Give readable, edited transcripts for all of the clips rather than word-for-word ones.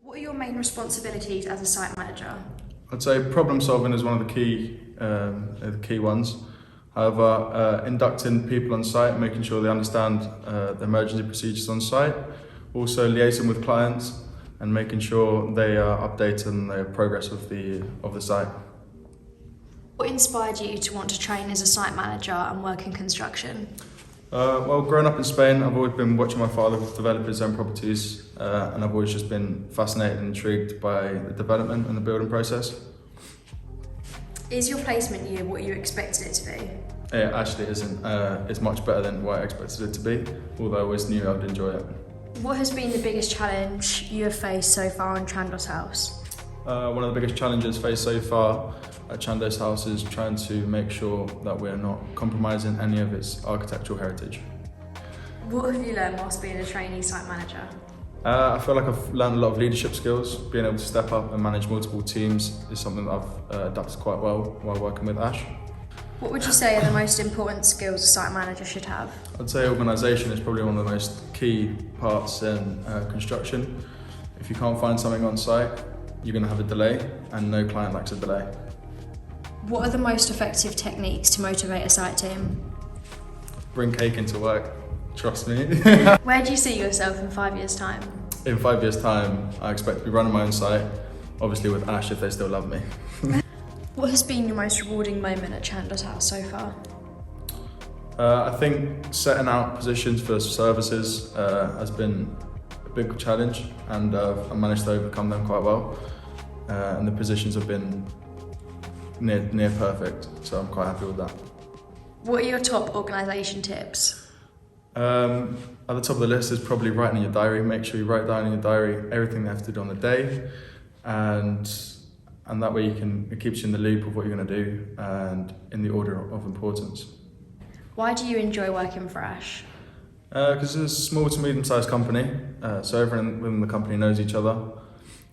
What are your main responsibilities as a site manager? I'd say problem solving is one of the key ones. However, inducting people on site, making sure they understand the emergency procedures on site, also liaising with clients and making sure they are updated on the progress of the site. What inspired you to want to train as a site manager and work in construction? Well, growing up in Spain, I've always been watching my father develop his own properties, and I've always just been fascinated and intrigued by the development and the building process. Is your placement year what you expected it to be? It actually isn't. It's much better than what I expected it to be, although I always knew I would enjoy it. What has been the biggest challenge you have faced so far in Chandos House? One of the biggest challenges faced so far at Chandos House is trying to make sure that we're not compromising any of its architectural heritage. What have you learned whilst being a trainee site manager? I feel like I've learned a lot of leadership skills. Being able to step up and manage multiple teams is something that I've adapted quite well while working with Ash. What would you say are the most important skills a site manager should have? I'd say organisation is probably one of the most key parts in construction. If you can't find something on site, you're going to have a delay, and no client likes a delay. What are the most effective techniques to motivate a site team? Bring cake into work, trust me. Where do you see yourself in 5 years' time? In 5 years' time, I expect to be running my own site, obviously with Ash if they still love me. What has been your most rewarding moment at Chandos House so far? I think setting out positions for services has been a big challenge, and I've managed to overcome them quite well. And the positions have been near perfect, so I'm quite happy with that. What are your top organisation tips? At the top of the list is probably writing in your diary. Make sure you write down in your diary everything they have to do on the day, and that way it keeps you in the loop of what you're going to do and in the order of importance. Why do you enjoy working for Ash? Because it's a small to medium-sized company, so everyone within the company knows each other,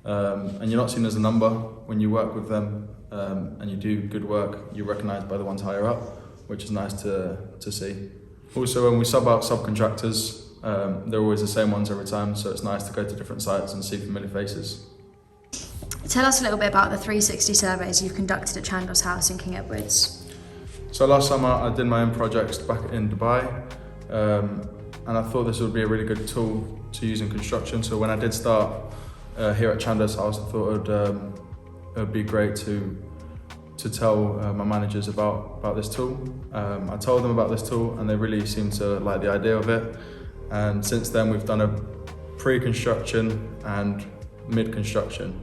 and you're not seen as a number. When you work with them and you do good work, you're recognised by the ones higher up, which is nice to see. Also, when we sub out subcontractors, they're always the same ones every time, so it's nice to go to different sites and see familiar faces. Tell us a little bit about the 360 surveys you've conducted at Chandos House in King Edwards. So last summer I did my own projects back in Dubai, and I thought this would be a really good tool to use in construction. So when I did start here at Chandos House, I thought it would be great to tell my managers about this tool. I told them about this tool and they really seemed to like the idea of it. And since then we've done a pre-construction and mid-construction.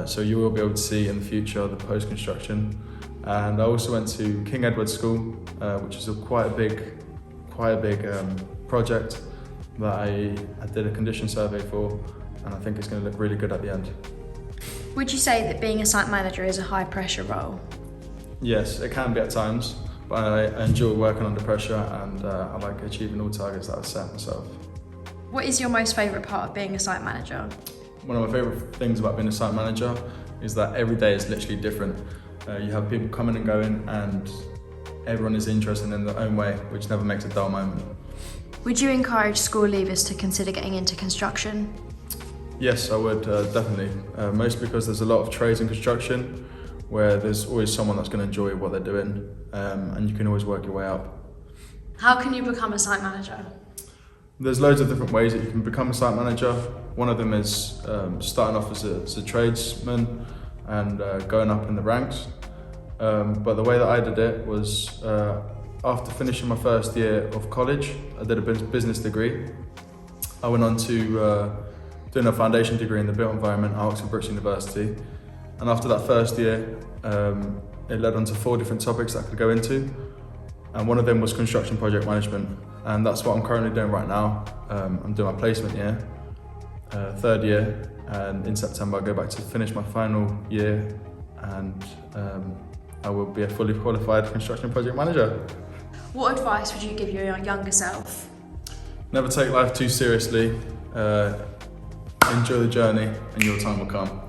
So you will be able to see in the future the post-construction. And I also went to King Edward School, which is quite a big project that I did a condition survey for, and I think it's going to look really good at the end. Would you say that being a site manager is a high pressure role? Yes, it can be at times, but I enjoy working under pressure, and I like achieving all targets that I've set myself. What is your most favourite part of being a site manager? One of my favourite things about being a site manager is that every day is literally different. You have people coming and going, and everyone is interested in their own way, which never makes a dull moment. Would you encourage school leavers to consider getting into construction? Yes, I would, definitely. Mostly because there's a lot of trades in construction where there's always someone that's going to enjoy what they're doing, and you can always work your way up. How can you become a site manager? There's loads of different ways that you can become a site manager. One of them is starting off as a tradesman and going up in the ranks. But the way that I did it was after finishing my first year of college, I did a business degree. I went on to doing a foundation degree in the built environment at Oxford Brookes University. And after that first year, it led on to 4 different topics that I could go into. And one of them was construction project management. And that's what I'm currently doing right now. I'm doing my placement year, 3rd year, and in September I'll go back to finish my final year, and I will be a fully qualified construction project manager. What advice would you give your younger self? Never take life too seriously. Enjoy the journey and your time will come.